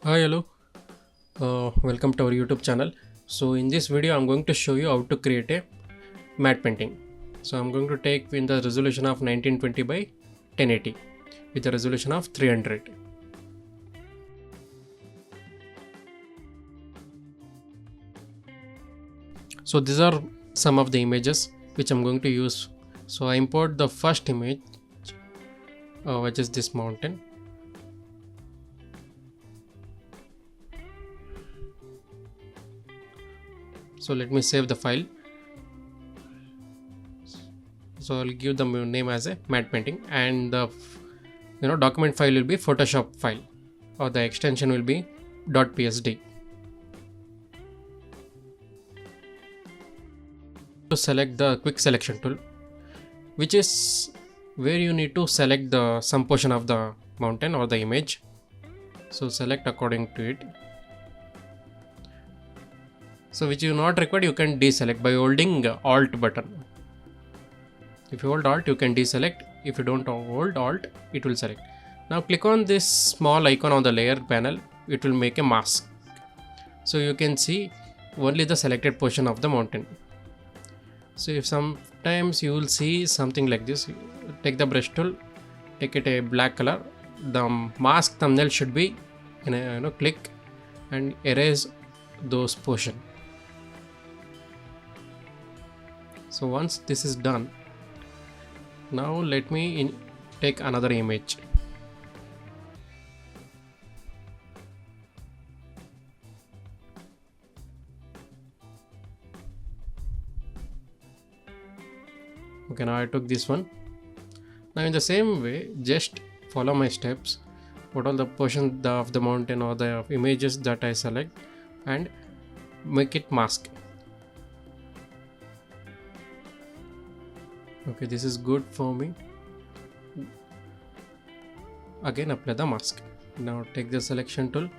Hi, hello. Welcome to our YouTube channel. So in this video, I'm going to show you how to create a matte painting. So I'm going to take in the resolution of 1920 by 1080 with a resolution of 300. So these are some of the images which I'm going to use. So I import the first image, which is this mountain. So let me save the file. So I'll give the name as a matte painting, and the document file will be Photoshop file, or the extension will be .psd. To select the quick selection tool, which is where you need to select the some portion of the mountain or the image. So select according to it. So which you not required, you can deselect by holding alt button. If you hold alt, you can deselect. If you don't hold alt, it will select. Now click on this small icon on the layer panel. It will make a mask. So you can see only the selected portion of the mountain. So if sometimes you will see something like this, take the brush tool, take it a black color. The mask thumbnail should be in a click and erase those portion. So once this is done, now let me take another image. Okay, now I took this one. Now in the same way, just follow my steps. What all the portion of the mountain or the images that I select, and make it mask. Okay, this is good for me. Again apply the mask. Now take the selection tool,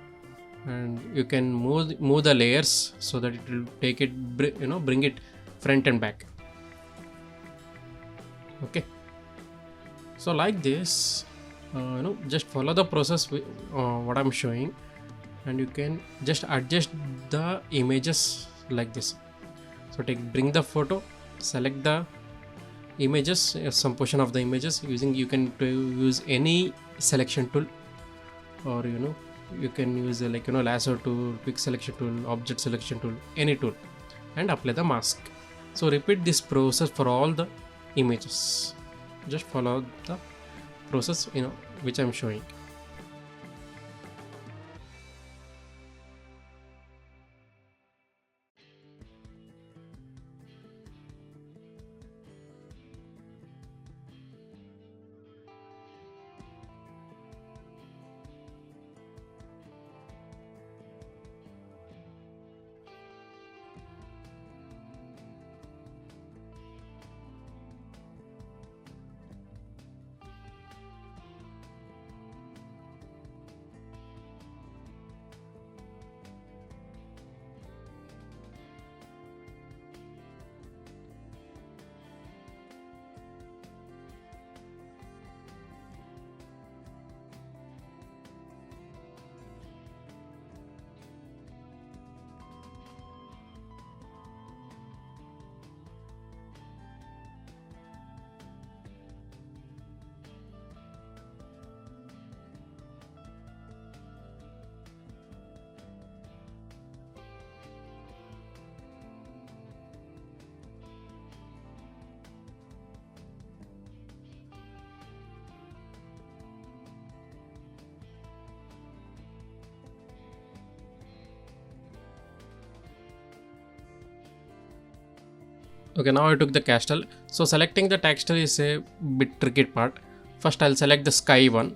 and you can move the layers so that it will take it, bring it front and back. Okay, so like this, just follow the process what I'm showing, and you can just adjust the images like this. So bring the photo, select the images, some portion of the images using, you can use any selection tool, or you can use lasso tool, quick selection tool, object selection tool, any tool, and apply the mask. So repeat this process for all the images. Just follow the process which I'm showing. Okay, now I took the castle. So selecting the texture is a bit tricky part. First I'll select the sky one,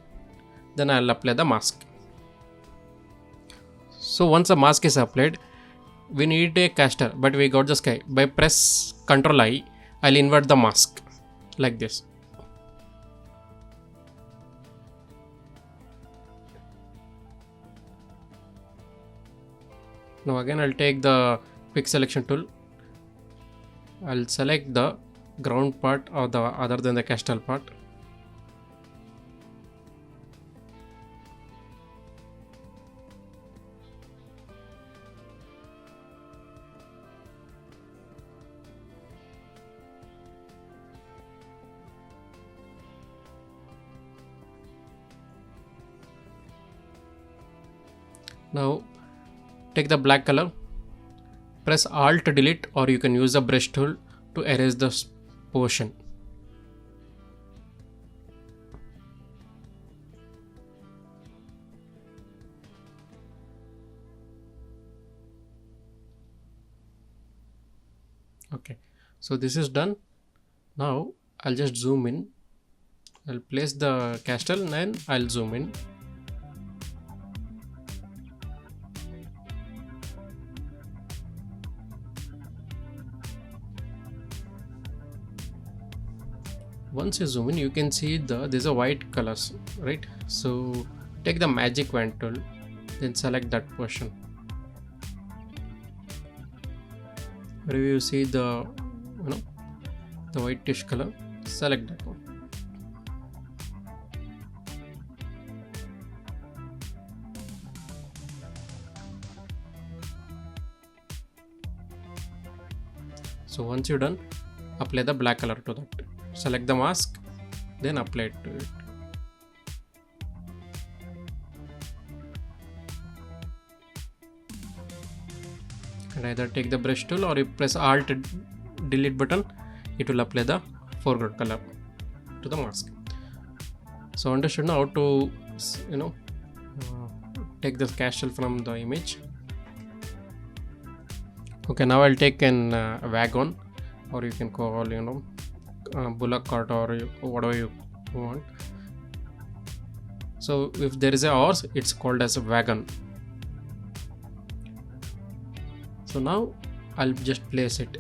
then I'll apply the mask. So once the mask is applied, we need a caster, but we got the sky. By press Ctrl I, I'll invert the mask like this. Now again I'll take the quick selection tool. I'll select the ground part or the other than the castle part. Now take the black color, press alt delete, or you can use the brush tool to erase this portion. Okay, so this is done. Now I'll just zoom in. I'll place the castle and I'll zoom in. Once you zoom in, you can see there's a white colors, right? So take the magic wand tool, then select that portion. Where you see the the whitish color, select that one. So once you're done, apply the black color to that. Select the mask, then apply it to it. And either take the brush tool or you press alt delete button, it will apply the foreground color to the mask. So understood now how to take the castle from the image. Okay, now I'll take an wagon, or you can call bullock cart, or whatever you want. So if there is a horse, it's called as a wagon. So now I'll just place it.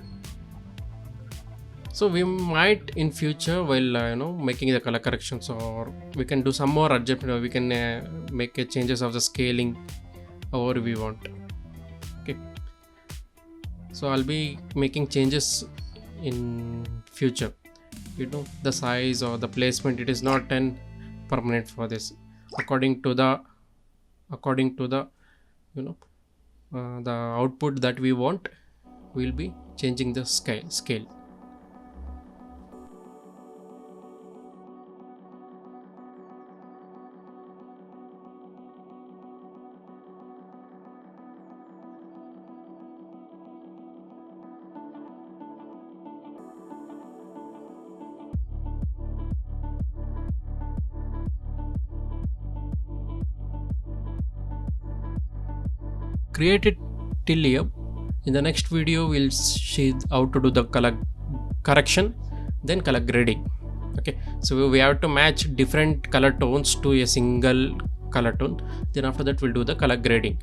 So we might in future, while making the color corrections, or we can do some more adjustment, we can make changes of the scaling however we want. Okay, so I'll be making changes in future. The size or the placement, it is not an permanent for this. According to the the output that we want, we'll be changing the scale. Create it till here. In the next video, we'll see how to do the color correction, then color grading. Okay, so we have to match different color tones to a single color tone. Then after that, we'll do the color grading.